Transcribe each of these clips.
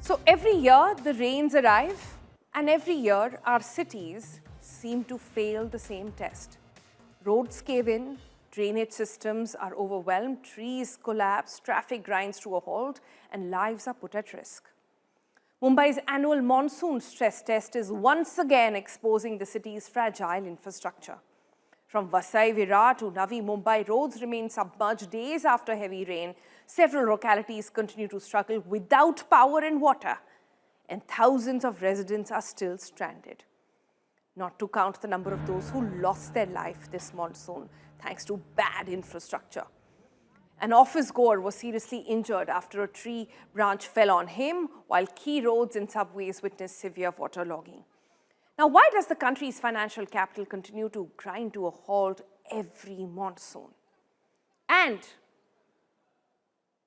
So every year the rains arrive, and every year our cities seem to fail the same test. Roads cave in, drainage systems are overwhelmed, trees collapse, traffic grinds to a halt, and lives are put at risk. Mumbai's annual monsoon stress test is once again exposing the city's fragile infrastructure. From Vasai Virar to Navi Mumbai, roads remain submerged days after heavy rain. Several localities continue to struggle without power and water, and thousands of residents are still stranded. Not to count the number of those who lost their life this monsoon thanks to bad infrastructure. An office goer was seriously injured after a tree branch fell on him, while key roads and subways witnessed severe waterlogging. Now, why does the country's financial capital continue to grind to a halt every monsoon? And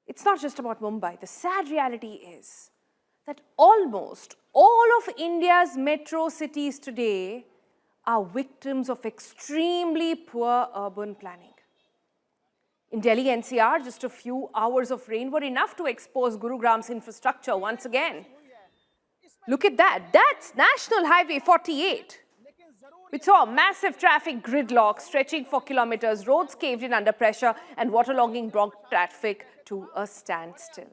it's not just about Mumbai. The sad reality is that almost all of India's metro cities today are victims of extremely poor urban planning. In Delhi NCR, just a few hours of rain were enough to expose Gurugram's infrastructure once again. Look at that. That's National Highway 48. We saw a massive traffic gridlock stretching for kilometers. Roads caved in under pressure and waterlogging brought traffic to a standstill.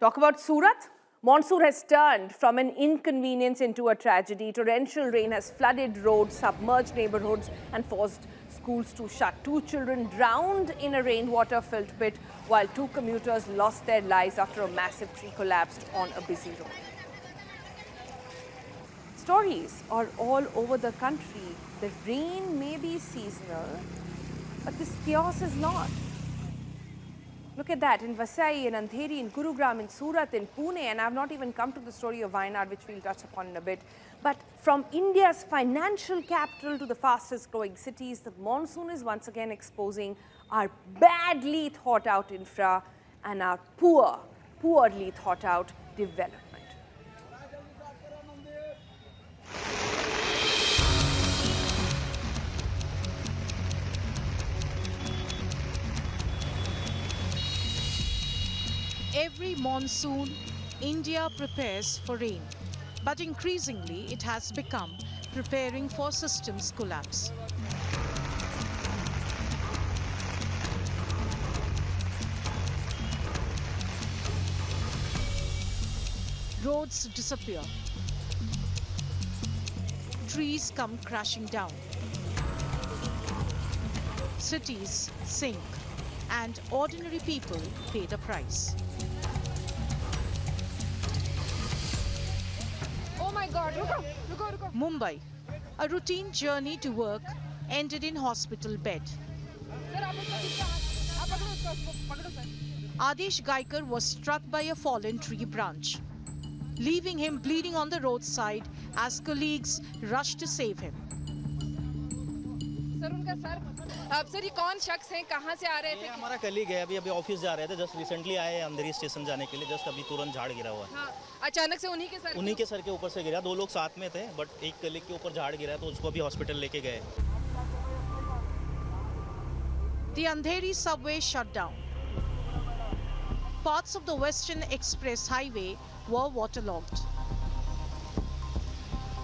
Talk about Surat. Monsoon has turned from an inconvenience into a tragedy. Torrential rain has flooded roads, submerged neighborhoods, and forced schools to shut. 2 children drowned in a rainwater-filled pit, while 2 commuters lost their lives after a massive tree collapsed on a busy road. Stories are all over the country. The rain may be seasonal, but this chaos is not. Look at that, in Vasai, in Andheri, in Gurugram, in Surat, in Pune, and I've not even come to the story of Wayanad, which we'll touch upon in a bit. But from India's financial capital to the fastest growing cities, the monsoon is once again exposing our badly thought out infra and our poorly thought out development. Every monsoon, India prepares for rain, but increasingly it has become preparing for systems collapse. Roads disappear. Trees come crashing down. Cities sink, and ordinary people pay the price. Mumbai, a routine journey to work ended in hospital bed. Adesh Gaikar was struck by a fallen tree branch, leaving him bleeding on the roadside as colleagues rushed to save him. Sir ये कौन शख्स हैं, कहाँ से आ रहे थे? हमारा colleague है, अभी ऑफिस जा रहे थे, जस्ट रिसेंटली आए अंधेरी स्टेशन जाने के लिए, जस्ट अभी तुरंत झाड़ गिरा हुआ है। हाँ, अचानक से उन्हीं के सर के ऊपर से गिरा। 2 लोग साथ में थे, बट एक कलीग के ऊपर झाड़ गिरा तो उसको अभी हॉस्पिटल लेके गए। The Andheri subway shut down. Parts of the Western Express Highway were waterlogged.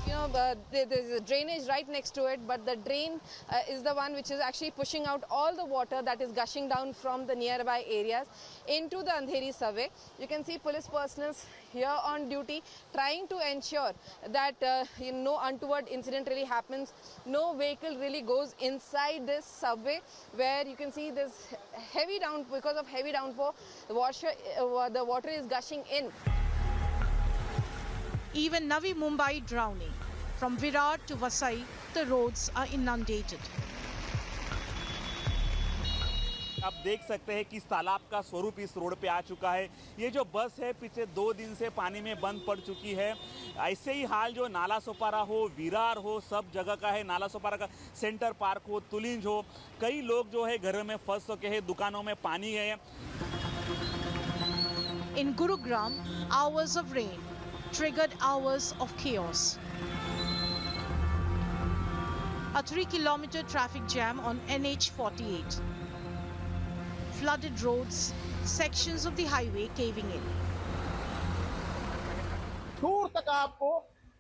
You know, there's a drainage right next to it, but the drain is the one which is actually pushing out all the water that is gushing down from the nearby areas into the Andheri subway. You can see police personnel here on duty trying to ensure that no untoward incident really happens, no vehicle really goes inside this subway, where you can see this heavy downpour. Because of heavy downpour, the water is gushing in. Even Navi Mumbai drowning. From Virar to Vasai, the roads are inundated. आप देख सकते हैं कि इस तालाब का स्वरूप इस रोड पे आ चुका है। ये जो बस है पिछले 2 दिन से पानी में बंद पड़ चुकी है। ऐसे ही हाल जो नाला सोपारा हो, विरार हो, सब जगह का है। नाला सोपारा का सेंटर पार्क हो, तुलिंज हो, कई लोग जो है घरों में फंस चुके हैं, दुकानों में पानी है। In Gurugram, hours of rain triggered hours of chaos. A 3-kilometer traffic jam on NH48. Flooded roads, sections of the highway caving in. दूर तक आपको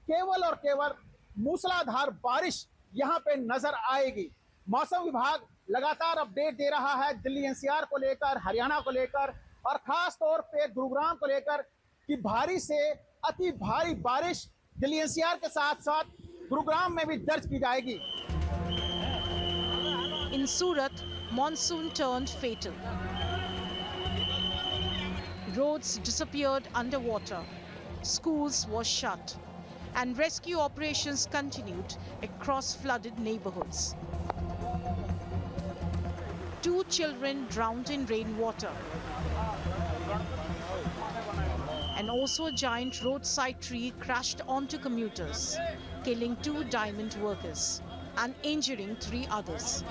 केवल और केवल मूसलाधार बारिश यहां पे नजर आएगी। मौसम विभाग लगातार अपडेट दे रहा है दिल्ली एनसीआर को लेकर, हरियाणा को लेकर और खास तौर पे गुरुग्राम को लेकर कि भारी से अति भारी बारिश दिल्ली एनसीआर के साथ साथ गुरुग्राम में भी दर्ज की जाएगी। In Surat, monsoon turned fatal. Roads disappeared underwater, schools were shut, and rescue operations continued across flooded neighborhoods. 2 children drowned in rainwater. And also a giant roadside tree crashed onto commuters, killing 2 diamond workers and injuring 3 others.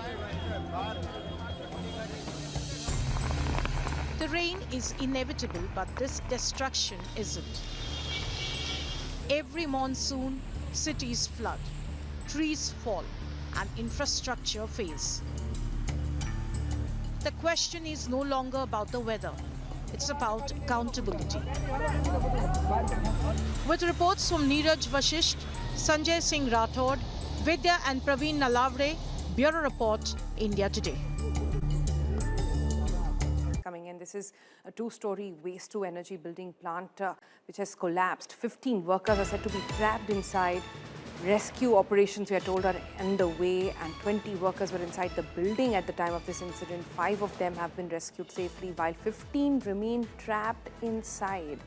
The rain is inevitable, but this destruction isn't. Every monsoon, cities flood, trees fall, and infrastructure fails. The question is no longer about the weather. It's about accountability. With reports from Neeraj Vashisht, Sanjay Singh Rathod, Vidya and Praveen Nalavre, Bureau Report, India Today. Coming in, this is a 2-story waste-to-energy building plant which has collapsed. 15 workers are said to be trapped inside. Rescue operations, we are told, are underway, and 20 workers were inside the building at the time of this incident. 5 of them have been rescued safely, while 15 remain trapped inside.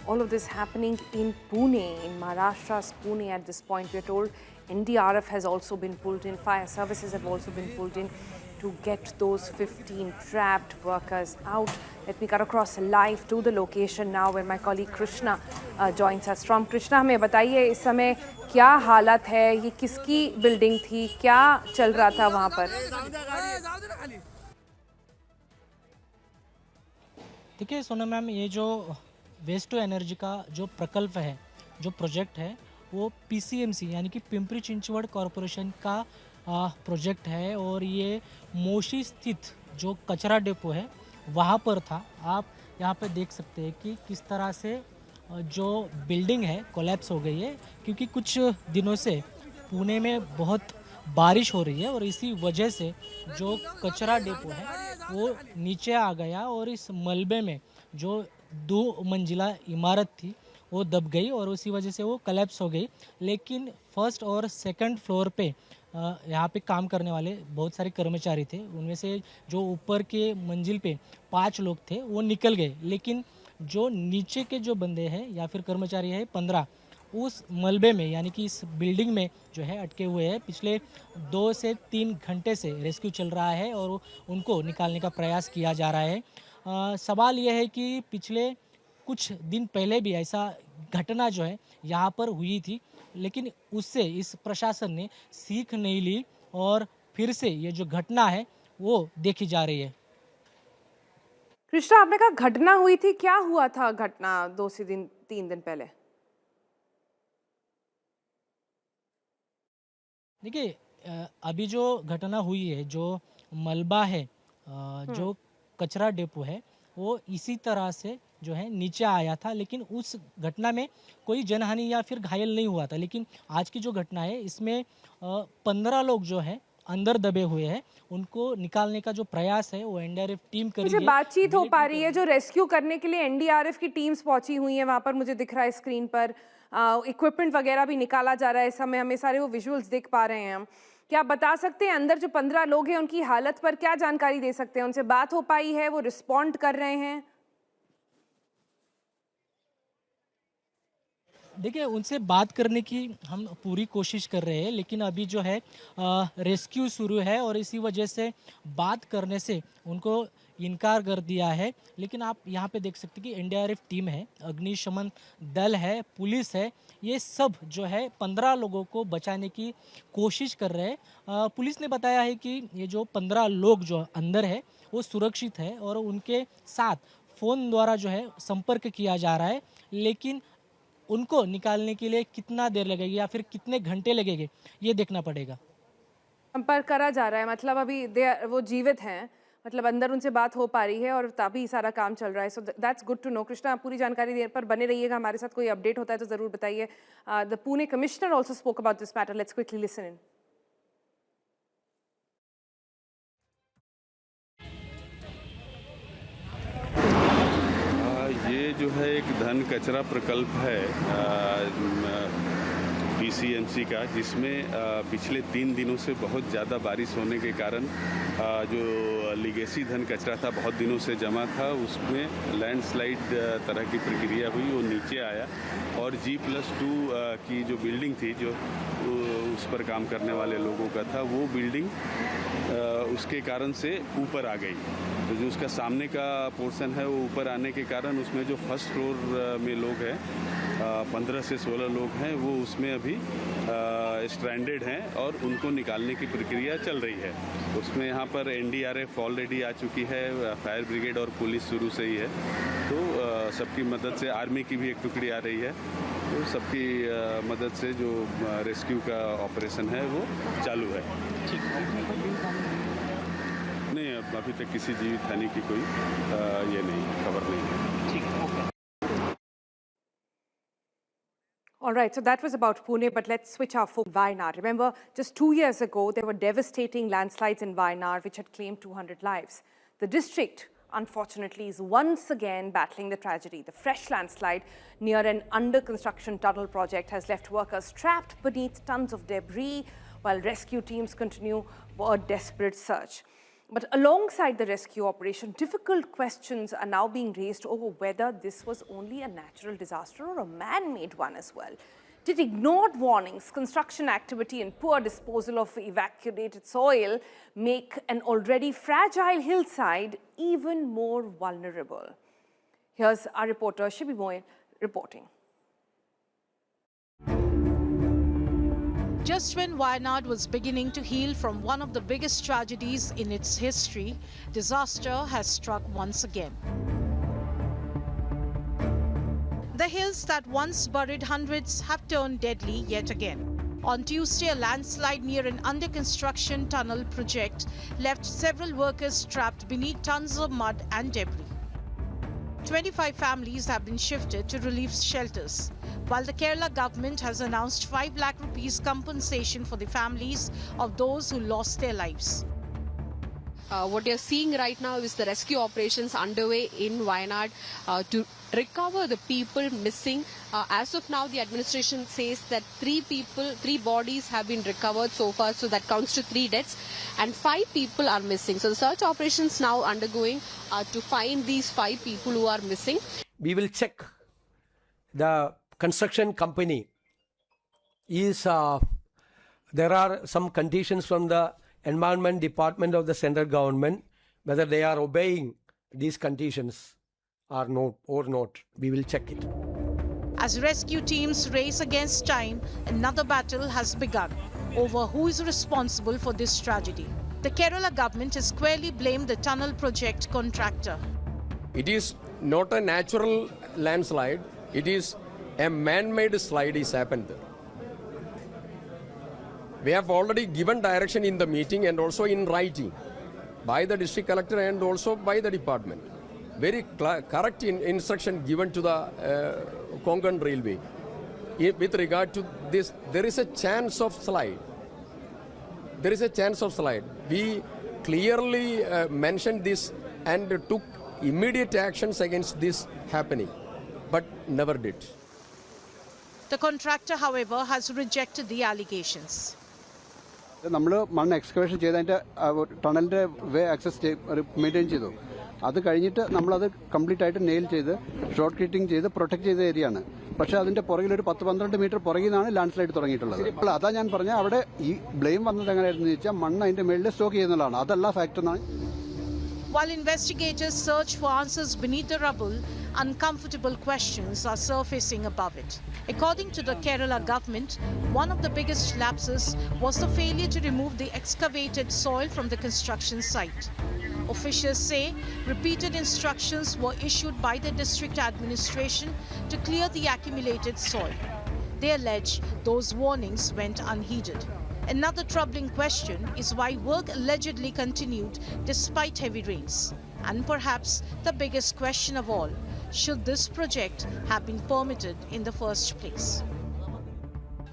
All of this happening in Pune, in Maharashtra's Pune at this point. We are told NDRF has also been pulled in, fire services have also been pulled in to get those 15 trapped workers out. Let me cut across live to the location now where my colleague Krishna joins us from. Krishna, हमें बताइए इस समय क्या हालत है, ये किसकी building थी, क्या चल रहा था वहाँ पर? देखिए सोनम मैम, ये जो वेस्ट टू एनर्जी का जो प्रकल्प है, जो प्रोजेक्ट है, वो पीसीएमसी यानी कि पिंपरी चिंचवड़ कॉरपोरेशन का प्रोजेक्ट है और ये मोशी स्थित जो कचरा डिपो है वहाँ पर था। आप यहाँ पे देख सकते हैं कि किस तरह से जो बिल्डिंग है कोलैप्स हो गई है, क्योंकि कुछ दिनों से पुणे में बहुत बारिश हो रही है और इसी वजह से जो कचरा डिपो है वो नीचे आ गया और इस मलबे में जो 2 मंजिला इमारत थी वो दब गई और उसी वजह से वो कोलैप्स हो गई। लेकिन फर्स्ट और सेकंड फ्लोर पे यहाँ पे काम करने वाले बहुत सारे कर्मचारी थे, उनमें से जो ऊपर के मंजिल पे 5 लोग थे वो निकल गए, लेकिन जो नीचे के जो बंदे हैं या फिर कर्मचारी है 15 उस मलबे में यानी कि इस बिल्डिंग में जो है अटके हुए हैं। पिछले 2 से 3 घंटे से रेस्क्यू चल रहा है और उनको निकालने का प्रयास किया जा रहा है। सवाल यह है कि पिछले कुछ दिन पहले भी ऐसा घटना जो है यहाँ पर हुई थी, लेकिन उससे इस प्रशासन ने सीख नहीं ली और फिर से ये जो घटना है वो देखी जा रही है। कृष्णा, आपने कहा घटना हुई थी, क्या हुआ था घटना 2 से 3 दिन पहले? देखिए अभी जो घटना हुई है, जो मलबा है, जो कचरा डिपो है, वो इसी तरह से जो है नीचे आया था, लेकिन उस घटना में कोई जनहानि या फिर घायल नहीं हुआ था। लेकिन आज की जो घटना है इसमें 15 लोग जो है अंदर दबे हुए हैं, उनको निकालने का जो प्रयास है वो एनडीआरएफ टीम कर रही है। बातचीत हो पा रही है, जो रेस्क्यू करने के लिए एनडीआरएफ की टीम्स पहुंची हुई हैं वहां पर, मुझे दिख रहा है स्क्रीन पर इक्विपमेंट वगैरह भी निकाला जा रहा है इस समय, हमें सारे वो विजुअल्स देख पा रहे हैं हम। क्या आप बता सकते हैं अंदर जो 15 लोग हैं उनकी हालत पर क्या जानकारी दे सकते हैं? उनसे बात हो पाई है, वो रिस्पॉन्ड कर रहे हैं? देखिए उनसे बात करने की हम पूरी कोशिश कर रहे हैं, लेकिन अभी जो है रेस्क्यू शुरू है और इसी वजह से बात करने से उनको इनकार कर दिया है। लेकिन आप यहाँ पे देख सकते हैं कि एनडीआरएफ टीम है, अग्निशमन दल है, पुलिस है, ये सब जो है 15 लोगों को बचाने की कोशिश कर रहे हैं। पुलिस ने बताया है कि ये जो 15 लोग जो अंदर है वो सुरक्षित है और उनके साथ फ़ोन द्वारा जो है संपर्क किया जा रहा है, लेकिन उनको निकालने के लिए कितना देर लगेगी या फिर कितने घंटे लगेंगे ये देखना पड़ेगा। संपर्क करा जा रहा है, मतलब अभी वो जीवित हैं, मतलब अंदर उनसे बात हो पा रही है और तभी सारा काम चल रहा है. So that's good to know. Krishna, आप पूरी जानकारी देने पर बने रहिएगा हमारे साथ. कोई अपडेट होता है तो ज़रूर बताइए. The Pune commissioner also spoke about this matter. Let's quickly listen in. ये जो है एक घन कचरा प्रकल्प है पीसीएमसी का, जिसमें पिछले 3 दिनों से बहुत ज़्यादा बारिश होने के कारण जो लीगेसी घन कचरा था, बहुत दिनों से जमा था, उसमें लैंडस्लाइड तरह की प्रक्रिया हुई. वो नीचे आया और G+2 की जो बिल्डिंग थी, जो उस पर काम करने वाले लोगों का था, वो बिल्डिंग उसके कारण से ऊपर आ गई. तो जो उसका सामने का पोर्शन है, वो ऊपर आने के कारण उसमें जो फर्स्ट फ्लोर में लोग हैं, 15 से 16 लोग हैं, वो उसमें अभी स्ट्रैंडेड हैं और उनको निकालने की प्रक्रिया चल रही है. उसमें यहाँ पर NDRF ऑलरेडी आ चुकी है, फायर ब्रिगेड और पुलिस शुरू से ही है. तो सबकी मदद से, आर्मी की भी एक टुकड़ी आ रही है, तो सबकी मदद से जो रेस्क्यू का ऑपरेशन है वो चालू है. नहीं, अभी तक किसी जीवित हानि की कोई ये नहीं, खबर नहीं है. ठीक है. All right, so that was about Pune, but let's switch our focus to Wayanad. Remember, just 2 years ago, there were devastating landslides in Wayanad, which had claimed 200 lives. The district, unfortunately, is once again battling the tragedy. The fresh landslide near an under-construction tunnel project has left workers trapped beneath tons of debris, while rescue teams continue a desperate search. But alongside the rescue operation, difficult questions are now being raised over whether this was only a natural disaster or a man-made one as well. Did ignored warnings, construction activity and poor disposal of evacuated soil make an already fragile hillside even more vulnerable? Here's our reporter Shibi Moin reporting. Just when Wayanad was beginning to heal from one of the biggest tragedies in its history, disaster has struck once again. The hills that once buried hundreds have turned deadly yet again. On Tuesday, a landslide near an under-construction tunnel project left several workers trapped beneath tons of mud and debris. 25 families have been shifted to relief shelters, while the Kerala government has announced 5 lakh rupees compensation for the families of those who lost their lives. What you're seeing right now is the rescue operations underway in Wayanad to recover the people missing. As of now, the administration says that 3 bodies have been recovered so far, so that counts to 3 deaths, and 5 people are missing. So the search operations now undergoing to find these 5 people who are missing. We will check the construction company. There are some conditions from the Environment Department of the central government, whether they are obeying these conditions or not. We will check it. As rescue teams race against time, another battle has begun over who is responsible for this tragedy. The Kerala government has squarely blamed the tunnel project contractor. It is not a natural landslide, it is a man-made slide is happened there. We have already given direction in the meeting and also in writing by the district collector and also by the department. Very correct instruction given to the Konkan Railway. With regard to this, there is a chance of slide. There is a chance of slide. We clearly mentioned this and took immediate actions against this happening, but never did. The contractor, however, has rejected the allegations. നമ്മൾ മണ്ണ് excavation ചെയ്തതിൻ്റെ ടണലിൻ്റെ വേ access maintain ചെയ്തു. അത് കഴിഞ്ഞിട്ട് നമ്മളത് complete ആയിട്ട് nail ചെയ്ത് short Keating ചെയ്ത് പ്രൊട്ടക്ട് ചെയ്ത ഏരിയയാണ്. പക്ഷേ അതിൻ്റെ പുറകിൽ ഒരു 10-12 മീറ്റർ പുറകിൽ നിന്നാണ് ലാൻഡ് സ്ലൈഡ് തുടങ്ങിയിട്ടുള്ളത്. അതാ ഞാൻ പറഞ്ഞ അവിടെ ഈ ബ്ലെയിം വന്നത് എങ്ങനെയായിരുന്നു വെച്ചാൽ മണ്ണ് അതിൻ്റെ മേളിൽ സ്റ്റോക്ക് ചെയ്യുന്നതാണ്. അതല്ല ഫാക്ട് എന്നാണ്. While investigators search for answers beneath the rubble, uncomfortable questions are surfacing above it. According to the Kerala government, one of the biggest lapses was the failure to remove the excavated soil from the construction site. Officials say repeated instructions were issued by the district administration to clear the accumulated soil. They allege those warnings went unheeded. Another troubling question is why work allegedly continued despite heavy rains. And perhaps the biggest question of all, should this project have been permitted in the first place?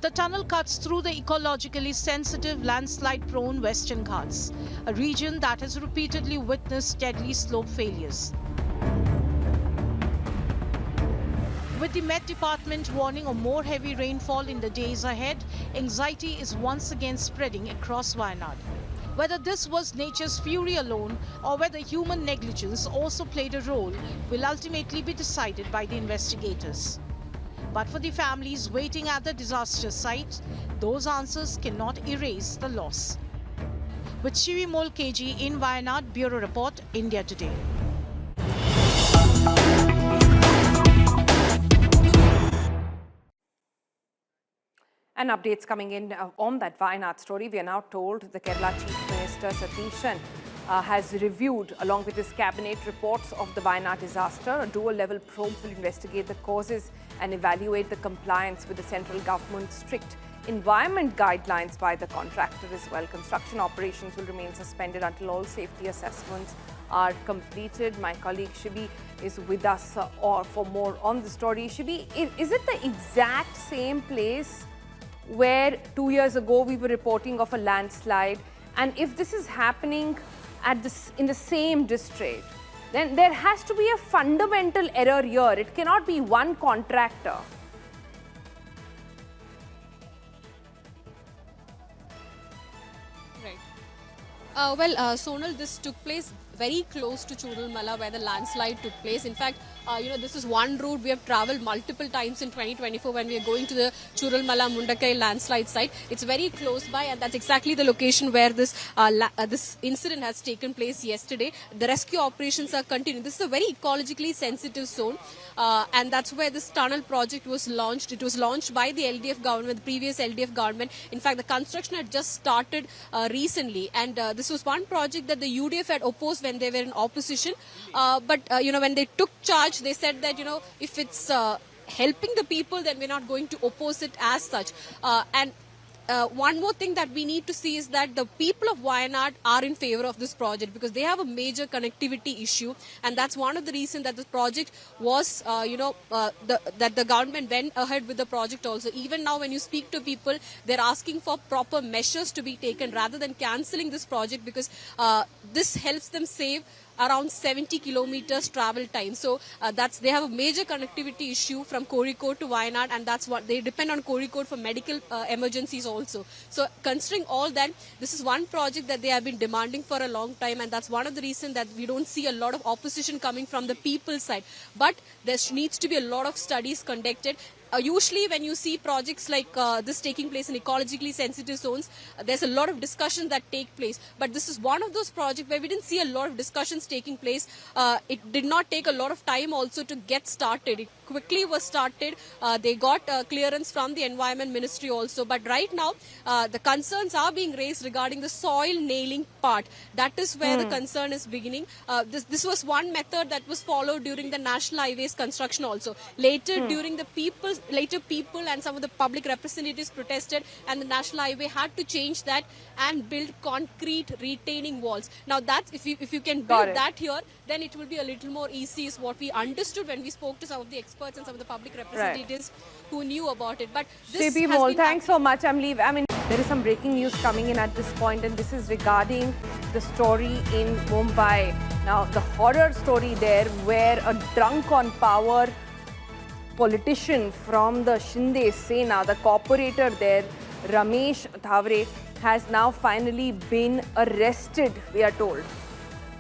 The tunnel cuts through the ecologically sensitive landslide-prone Western Ghats, a region that has repeatedly witnessed deadly slope failures. With the Met Department warning of more heavy rainfall in the days ahead, anxiety is once again spreading across Wayanad. Whether this was nature's fury alone or whether human negligence also played a role will ultimately be decided by the investigators. But for the families waiting at the disaster site, those answers cannot erase the loss. With Shivi Mol KG in Wayanad, Bureau Report, India Today. And updates coming in on that Wayanad story. We are now told the Kerala Chief Minister Satheeshan has reviewed, along with his cabinet, reports of the Wayanad disaster. A dual-level probe will investigate the causes and evaluate the compliance with the central government's strict environment guidelines by the contractor as well. Construction operations will remain suspended until all safety assessments are completed. My colleague Shibi is with us for more on the story. Shibi, is it the exact same place where 2 years ago we were reporting of a landslide? And if this is happening in the same district, then there has to be a fundamental error here. It cannot be one contractor. Right. Sonal, this took place very close to Chudalmala where the landslide took place. In fact, this is one route we have travelled multiple times in 2024 when we are going to the Chudalmala Mundakai landslide site. It's very close by, and that's exactly the location where this incident has taken place yesterday. The rescue operations are continuing. This is a very ecologically sensitive zone, and that's where this tunnel project was launched. It was launched by the LDF government, the previous LDF government. In fact, the construction had just started recently, and this was one project that the UDF had opposed when they were in opposition. But when they took charge, they said that, if it's helping the people, then we're not going to oppose it as such. One more thing that we need to see is that the people of Wayanad are in favor of this project because they have a major connectivity issue, and that's one of the reasons that this project was, that the government went ahead with the project also. Even now, when you speak to people, they're asking for proper measures to be taken rather than cancelling this project because this helps them save around 70 kilometers travel time. So they have a major connectivity issue from Kozhikode to Wayanad, and that's what they depend on Kozhikode for medical emergencies also. So considering all that, this is one project that they have been demanding for a long time, and that's one of the reasons that we don't see a lot of opposition coming from the people's side. But there needs to be a lot of studies conducted. Usually when you see projects like this taking place in ecologically sensitive zones, there's a lot of discussions that take place. But this is one of those projects where we didn't see a lot of discussions taking place. It did not take a lot of time also to get started. It quickly was started. They got clearance from the Environment Ministry also. But right now, the concerns are being raised regarding the soil nailing part. That is where the concern is beginning. This was one method that was followed during the National Highways construction also. Later, during the people and some of the public representatives protested, and the National Highway had to change that and build concrete retaining walls. Now that's if you can build that here, then it will be a little more easy, is what we understood when we spoke to some of the experts and some of the public representatives who knew about it. But this Shibi Mol, thanks so much. There is some breaking news coming in at this point, and this is regarding the story in Mumbai. Now, the horror story there, where a drunk on power politician from the Shinde Sena, the corporator there, Ramesh Mathavre, has now finally been arrested, we are told.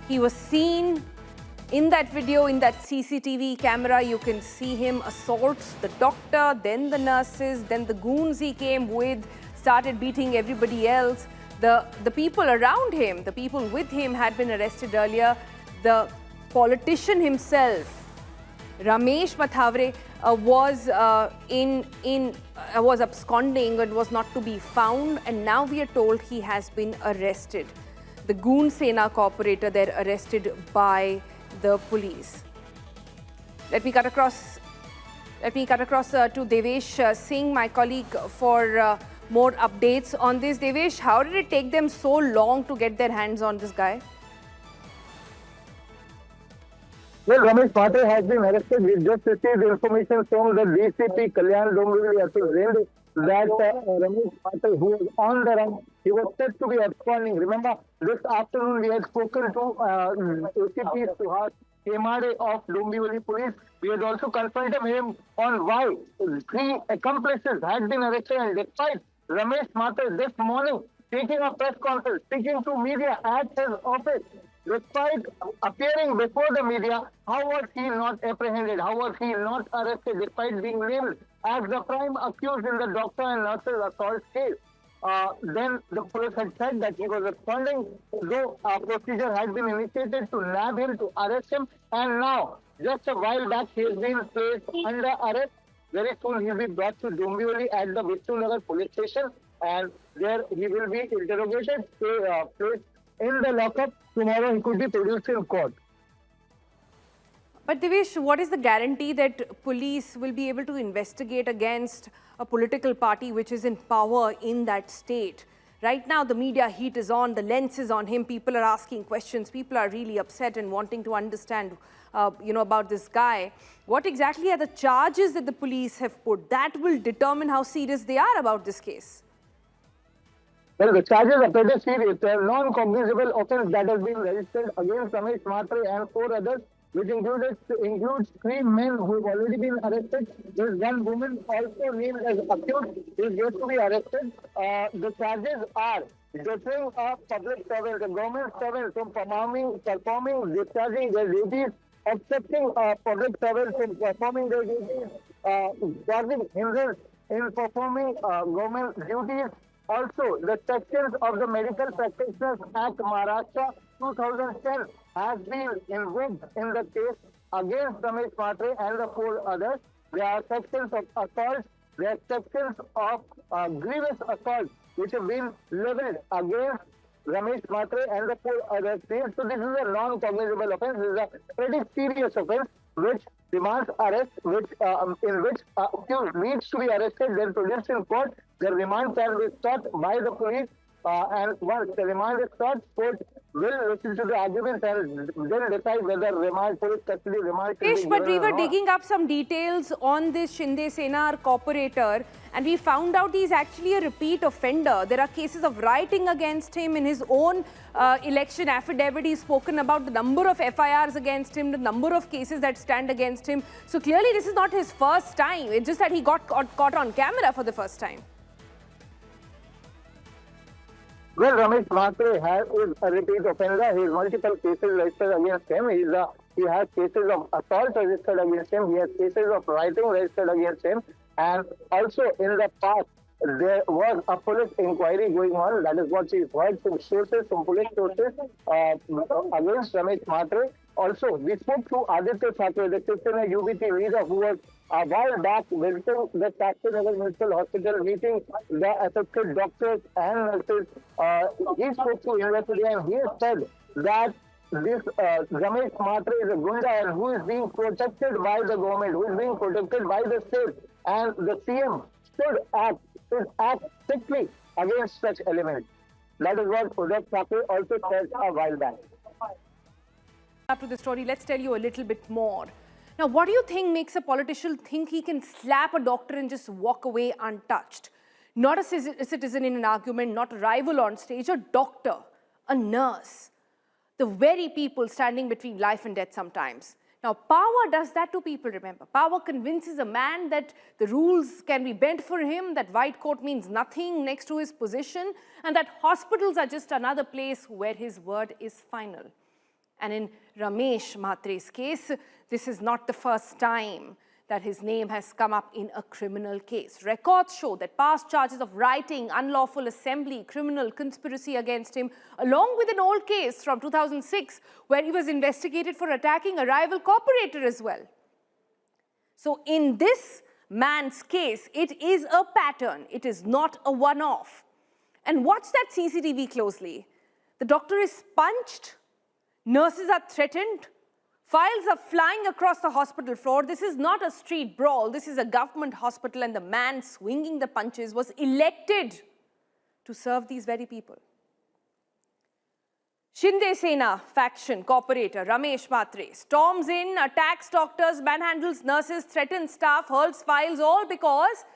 He was seen in that video, in that CCTV camera. You can see him assault the doctor, then the nurses, then the goons he came with, started beating everybody else. The people around him, the people with him had been arrested earlier. The politician himself, Ramesh Mathavre, was absconding and was not to be found, and now we are told he has been arrested. The Goon Sena corporator there arrested by the police. Let me cut across to Devesh Singh, my colleague, for more updates on this. Devesh, how did it take them so long to get their hands on this guy? Well, Ramesh Mhatre has been arrested. We just received information from the DCP Kalyan Dombivli Association that Ramesh Mhatre, who was on the run, he was said to be absconding. Remember, this afternoon we had spoken to ACP Suhas Khemade of Dombivli Police. We had also confronted him on why 3 accomplices had been arrested, and despite Ramesh Mhatre this morning taking a press conference, speaking to media at his office, despite appearing before the media, how was he not apprehended? How was he not arrested despite being named as the prime accused in the doctor and nurses assault case? Then the police had said that he was responding, though a procedure had been initiated to nab him, to arrest him, and now, just a while back, he has been placed under arrest. Very soon he will be brought to Dombivli at the Vishnunagar police station, and there he will be interrogated, placed in the lockup. Tomorrow he could be produced in court. But Devesh, what is the guarantee that police will be able to investigate against a political party which is in power in that state? Right now, the media heat is on, the lens is on him, people are asking questions, people are really upset and wanting to understand, about this guy. What exactly are the charges that the police have put? That will determine how serious they are about this case. Well, the charges are pretty serious. A non-cognizable offence that has been registered against Ramesh Mhatre and 4 others, which includes 3 men who have already been arrested. There's 1 woman also named as accused, is yet to be arrested. The charges are deterring a public servant, a government servant, from performing, discharging their duties, accepting a public servant from performing their duties, causing hindrance in performing government duties. Also, the sections of the Medical Practitioners Act Maharashtra 2010 has been invoked in the case against Ramesh Mhatre and the 4 others. There are sections of assault, there are sections of grievous assault which have been leveled against Ramesh Mhatre and the 4 others. So this is a non-cognizable offence. This is a pretty serious offence which demands arrest, in which accused needs to be arrested, then produced in court. The remand can be sought by the police, and once the remand is sought, court will listen to the arguments and then decide whether police custody remand should be given. But we were digging up some details on this Shinde Sena corporator, and we found out he's actually a repeat offender. There are cases of rioting against him. In his own election affidavit, he's spoken about the number of FIRs against him, the number of cases that stand against him. So clearly this is not his first time. It's just that he got caught on camera for the first time. Well, Ramesh Mhatre is a repeat offender. He has multiple cases registered against him. He has cases of assault registered against him. He has cases of rioting registered against him. And also in the past, there was a police inquiry going on. That is what we've heard from sources, from police sources against Ramesh Mhatre. Also, we spoke to Aditya Thackeray, the Krishna UBT leader, who was a while back visiting the Saktinagar Municipal Hospital, meeting the affected doctors and nurses. He spoke to University and he said that this Ramesh Mhatre is a gunda and who is being protected by the government, who is being protected by the state, and the CM should act strictly against such elements. That is what Udhar Thackeray also said a while back. After the story, let's tell you a little bit more. Now, what do you think makes a politician think he can slap a doctor and just walk away untouched? Not a citizen in an argument, not a rival on stage, a doctor, a nurse. The very people standing between life and death sometimes. Now, power does that to people, remember. Power convinces a man that the rules can be bent for him, that white coat means nothing next to his position, and that hospitals are just another place where his word is final. And in Ramesh Mhatre's case, this is not the first time that his name has come up in a criminal case. Records show that past charges of rioting, unlawful assembly, criminal conspiracy against him, along with an old case from 2006 where he was investigated for attacking a rival corporator as well. So in this man's case, it is a pattern. It is not a one-off. And watch that CCTV closely. The doctor is punched. Nurses are threatened. Files are flying across the hospital floor. This is not a street brawl. This is a government hospital, and the man swinging the punches was elected to serve these very people. Shinde Sena faction cooperator Ramesh Matre storms in, attacks doctors, manhandles nurses, threatens staff, hurls files, all because,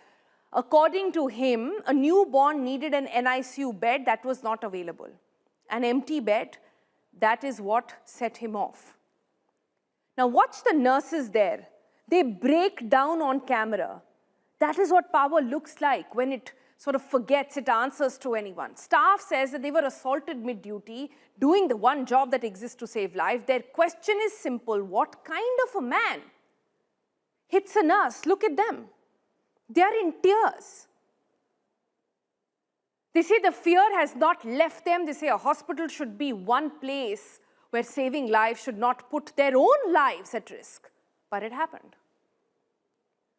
according to him, a newborn needed an NICU bed that was not available. An empty bed, that is what set him off. Now watch the nurses there. They break down on camera. That is what power looks like when it sort of forgets it answers to anyone. Staff says that they were assaulted mid-duty, doing the one job that exists to save life. Their question is simple: what kind of a man hits a nurse? Look at them. They are in tears. They say the fear has not left them. They say a hospital should be one place where saving lives should not put their own lives at risk. But it happened.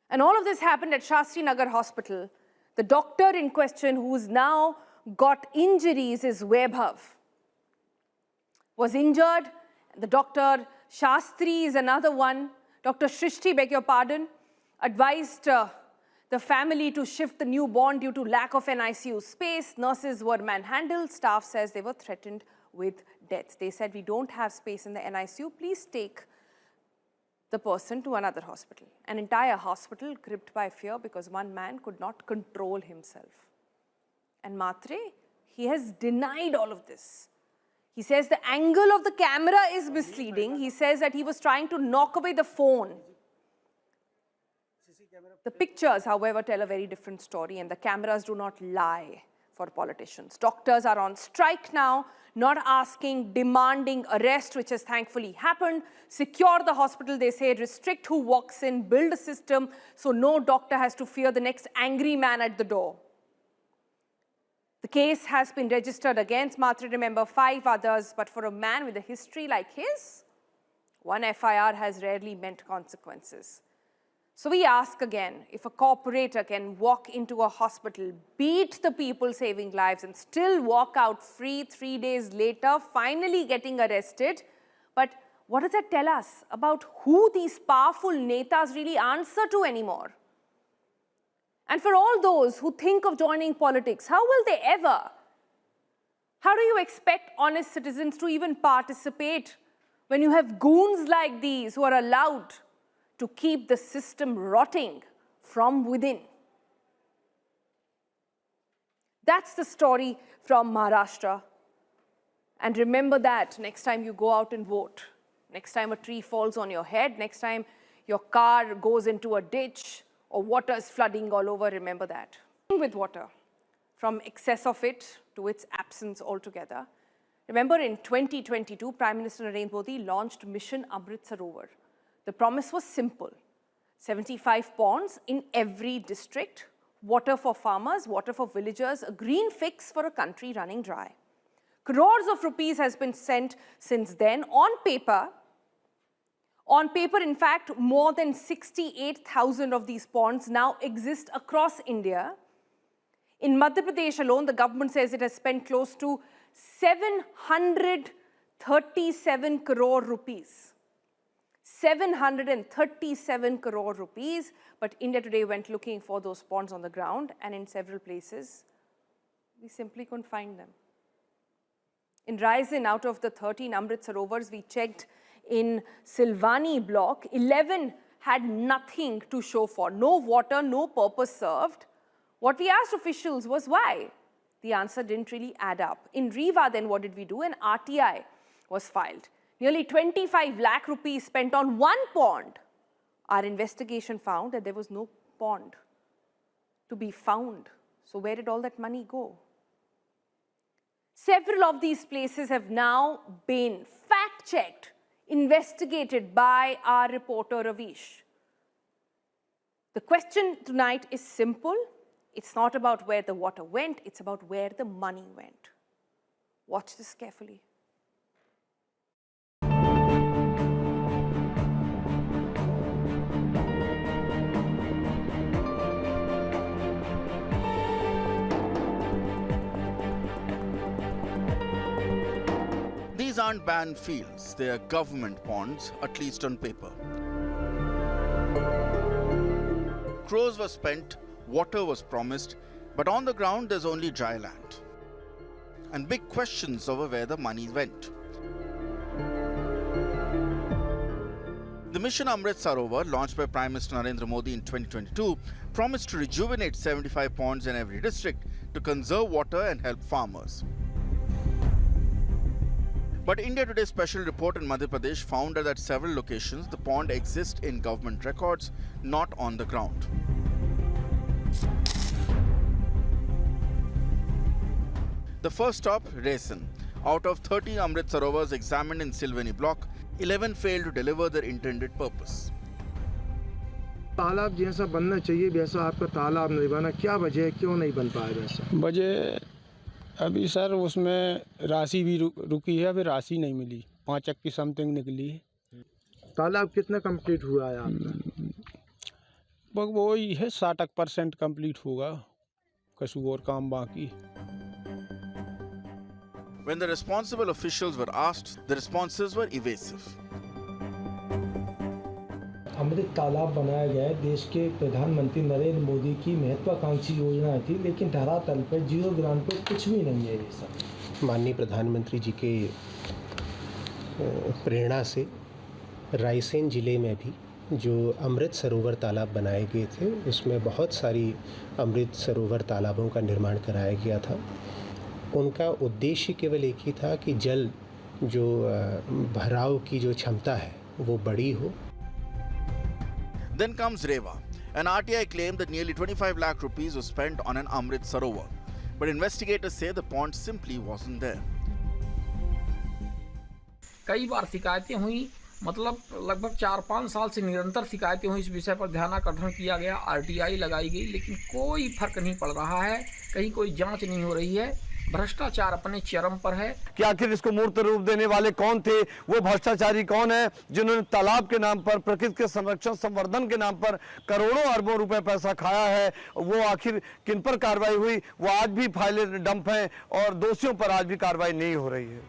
And all of this happened at Shastri Nagar Hospital. The doctor in question, who's now got injuries, is Vaibhav, was injured. The Dr. Shastri is another one. Dr. Shrishti, beg your pardon, advised the family to shift the newborn due to lack of NICU space. Nurses were manhandled. Staff says they were threatened with deaths. They said, we don't have space in the NICU. Please take the person to another hospital. An entire hospital gripped by fear because one man could not control himself. And Matre, he has denied all of this. He says the angle of the camera is misleading. He says that he was trying to knock away the phone. The pictures, however, tell a very different story, and the cameras do not lie for politicians. Doctors are on strike now, not asking, demanding arrest, which has thankfully happened. Secure the hospital, they say, restrict who walks in, build a system so no doctor has to fear the next angry man at the door. The case has been registered against Matre, remember, 5 others, but for a man with a history like his, one FIR has rarely meant consequences. So we ask again, if a corporator can walk into a hospital, beat the people saving lives, and still walk out free 3 days later, finally getting arrested, but what does that tell us about who these powerful netas really answer to anymore? And for all those who think of joining politics, how will they ever? How do you expect honest citizens to even participate when you have goons like these who are allowed to keep the system rotting from within? That's the story from Maharashtra. And remember that next time you go out and vote, next time a tree falls on your head, next time your car goes into a ditch or water is flooding all over, remember that. With water, from excess of it to its absence altogether. Remember in 2022, Prime Minister Narendra Modi launched Mission Amrit Sarovar. The promise was simple: 75 ponds in every district, water for farmers, water for villagers, a green fix for a country running dry. Crores of rupees has been sent since then on paper. On paper, in fact, more than 68,000 of these ponds now exist across India. In Madhya Pradesh alone, the government says it has spent close to 737 crore rupees. 737 crore rupees, but India Today went looking for those ponds on the ground, and in several places, we simply couldn't find them. In Raisen, out of the 13 Amrit Sarovars we checked in Silvani block, 11 had nothing to show for. No water, no purpose served. What we asked officials was why. The answer didn't really add up. In Rewa, then what did we do? An RTI was filed. Nearly 25 lakh rupees spent on one pond. Our investigation found that there was no pond to be found. So where did all that money go? Several of these places have now been fact-checked, investigated by our reporter Ravish. The question tonight is simple. It's not about where the water went, it's about where the money went. Watch this carefully. These aren't banned fields, they are government ponds, at least on paper. Crores were spent, water was promised, but on the ground there's only dry land. And big questions over where the money went. The Mission Amrit Sarovar, launched by Prime Minister Narendra Modi in 2022, promised to rejuvenate 75 ponds in every district to conserve water and help farmers. But India Today's special report in Madhya Pradesh found that at several locations the pond exists in government records, not on the ground. The first stop, Raisin. Out of 13 Amrit Sarovars examined in Silvani block, 11 failed to deliver their intended purpose. तालाब जैसा बनना चाहिए वैसा आपका तालाब नहीं बना, क्या वजह है, क्यों नहीं बन पाया वैसा? वजह अभी सर उसमें राशि भी रुकी है, अभी राशि नहीं मिली, 5 की समथिंग निकली है। तालाब कितना कंप्लीट हुआ है आपका? वो ही है 60% कंप्लीट होगा, कुछ और काम बाकी। When the responsible officials were asked, the responses were evasive. अमृत तालाब बनाया गया है, देश के प्रधानमंत्री नरेंद्र मोदी की महत्वाकांक्षी योजना थी, लेकिन धरातल पर 0 ग्राम पे कुछ भी नहीं है ये सब। माननीय प्रधानमंत्री जी के प्रेरणा से रायसेन जिले में भी जो अमृत सरोवर तालाब बनाए गए थे, उसमें बहुत सारी अमृत सरोवर तालाबों का निर्माण कराया गया था। उनका उद्देश्य केवल एक ही था कि जल जो भराव की जो क्षमता है वो बड़ी हो। Then comes Rewa. An RTI claimed that nearly 25 lakh rupees was spent on an Amrit Sarovar. But investigators say the pond simply wasn't there. कई बार शिकायतें हुई, मतलब लगभग 4-5 साल से निरंतर शिकायतें हुई, इस विषय पर ध्यानाकर्षण किया गया, RTI लगाई गई, लेकिन कोई फर्क नहीं पड़ रहा है, कहीं कोई जांच नहीं हो रही है। भ्रष्टाचार अपने चरम पर है कि आखिर इसको मूर्त रूप देने वाले कौन थे, वो भ्रष्टाचारी कौन है जिन्होंने तालाब के नाम पर, प्रकृति के संरक्षण संवर्धन के नाम पर करोड़ों अरबों रुपए पैसा खाया है, वो आखिर किन पर कार्रवाई हुई, वो आज भी फाइलें डंप हैं और दोषियों पर आज भी कार्रवाई नहीं हो रही है।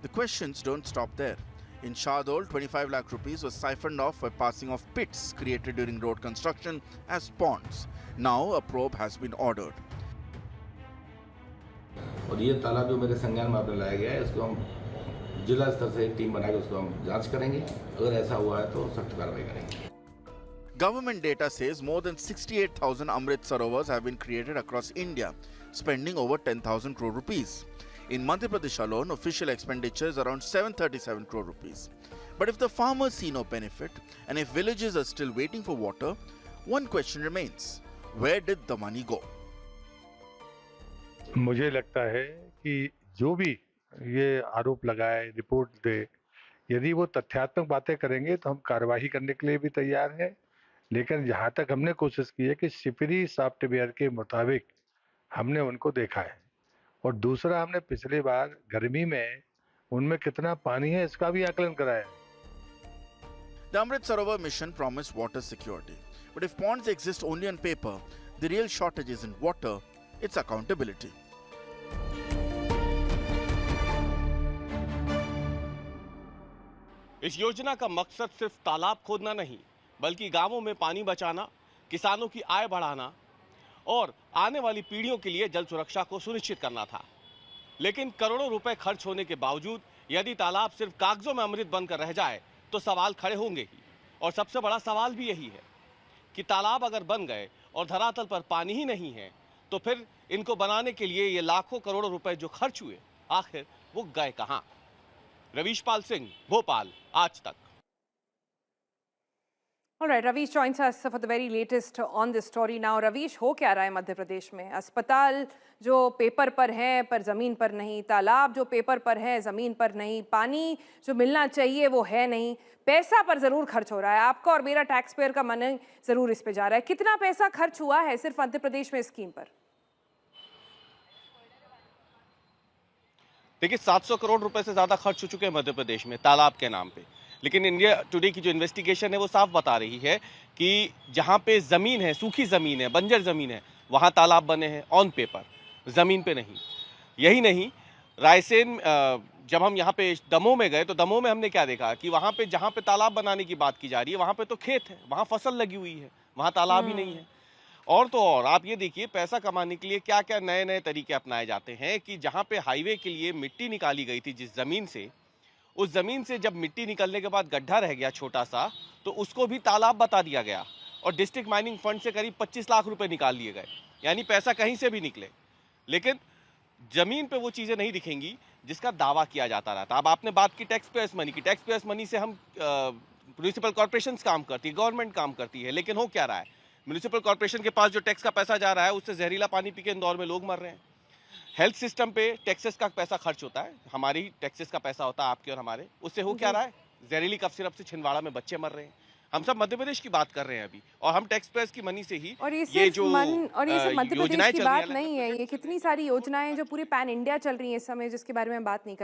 The questions don't stop there. In Shahadol, 25 lakh rupees was siphoned off by passing of pits created during road construction as ponds. Now a probe has been ordered. और ये तालाब जो मेरे संज्ञान में आपने लाया गया है, इसको हम जिला स्तर से एक टीम बनाकर उसको हम जांच करेंगे, अगर ऐसा हुआ है तो सख्त कार्रवाई करेंगे। Government data says more than 68,000 Amrit Sarovars have been created across India, spending over 10,000 crore rupees. In Madhya Pradesh alone, official expenditure is around 737 crore rupees. But if the farmers see no benefit, and if villages are still waiting for water, one question remains: where did the money go? मुझे लगता है कि जो भी ये आरोप लगाए, report दे, यदि वो तथ्यात्मक बातें करेंगे तो हम कार्रवाई करने के लिए भी तैयार हैं। लेकिन जहाँ तक हमने कोशिश की है कि सिपरी सॉफ्टवेयर के मुताबिक हमने उनको देखा है, और दूसरा हमने पिछली बार गर्मी में उनमें कितना पानी है इसका भी आकलन कराया है। The Amrit Sarovar mission promised water security, but if ponds exist only on paper, the real shortage isn't water, it's accountability. इस योजना का मकसद सिर्फ तालाब खोदना नहीं, बल्कि गांवों में पानी बचाना, किसानों की आय बढ़ाना और आने वाली पीढ़ियों के लिए जल सुरक्षा को सुनिश्चित करना था। लेकिन करोड़ों रुपए खर्च होने के बावजूद यदि तालाब सिर्फ कागजों में अमृत बनकर रह जाए तो सवाल खड़े होंगे ही। और सबसे बड़ा सवाल भी यही है कि तालाब अगर बन गए और धरातल पर पानी ही नहीं है, तो फिर इनको बनाने के लिए ये लाखों करोड़ों रुपए जो खर्च हुए, आखिर वो गए कहां? रवीश पाल सिंह, भोपाल, आज तक। All right, Ravish joins us for the very latest on this story now. Ravish, हो क्या रहा है मध्य प्रदेश में? अस्पताल जो पेपर पर है पर ज़मीन पर नहीं, तालाब जो पेपर पर है ज़मीन पर नहीं, पानी जो मिलना चाहिए वो है नहीं, पैसा पर ज़रूर खर्च हो रहा है। आपका और मेरा टैक्स पेयर का मन ज़रूर इस पे जा रहा है। कितना पैसा खर्च हुआ है सिर्फ मध्य प्रदेश में स्कीम पर? देखिए, 700 करोड़ रुपए से ज़्यादा खर्च हो चुके हैं मध्य प्रदेश में तालाब के नाम पे। लेकिन इंडिया टुडे की जो इन्वेस्टिगेशन है वो साफ बता रही है कि जहां पे ज़मीन है, सूखी ज़मीन है, बंजर ज़मीन है, वहां तालाब बने हैं ऑन पेपर, ज़मीन पे नहीं। यही नहीं, रायसेन जब हम यहाँ पे दमोह में गए तो दमोह में हमने क्या देखा कि वहाँ पे जहाँ पे तालाब बनाने की बात की जा रही है वहाँ पे तो खेत है, वहाँ फसल लगी हुई है, वहाँ तालाब ही नहीं है। और तो और आप ये देखिए पैसा कमाने के लिए क्या क्या नए नए तरीके अपनाए जाते हैं कि जहाँ पे हाईवे के लिए मिट्टी निकाली गई थी जिस ज़मीन से, उस ज़मीन से जब मिट्टी निकलने के बाद गड्ढा रह गया छोटा सा, तो उसको भी तालाब बता दिया गया और डिस्ट्रिक्ट माइनिंग फंड से करीब 25 लाख रुपए निकाल लिए गए। यानी पैसा कहीं से भी निकले, लेकिन जमीन पे वो चीज़ें नहीं दिखेंगी जिसका दावा किया जाता रहता। अब आपने बात की टैक्स पेयर्स मनी की, टैक्स पेयर्स मनी से हम म्यूनिसिपल कॉर्पोरेशंस काम करती है, गवर्नमेंट काम करती है, लेकिन हो क्या रहा है, म्यूनिसिपल कॉर्पोरेशन के पास जो टैक्स का पैसा जा रहा है उससे जहरीला पानी पी के इंदौर में लोग मर रहे हैं। हेल्थ सिस्टम पे टैक्सेस का पैसा खर्च होता है, हमारी ही टैक्सेस का पैसा होता है, आपके और हमारे, उससे हो क्या रहा है, जहरीली कफ सिरप से छिंदवाड़ा में बच्चे मर रहे हैं। हम सब मध्य प्रदेश की बात कर रहे हैं अभी, और हम टैक्स पेयर्स की मनी से ही और ये ये सिर्फ जो मध्य योजनाएं प्रदेश की चल रही बात नहीं है, ये कितनी सारी योजनाएं जो पूरे पैन इंडिया चल रही हैं इस समय, जिसके बारे में हम बात नहीं कर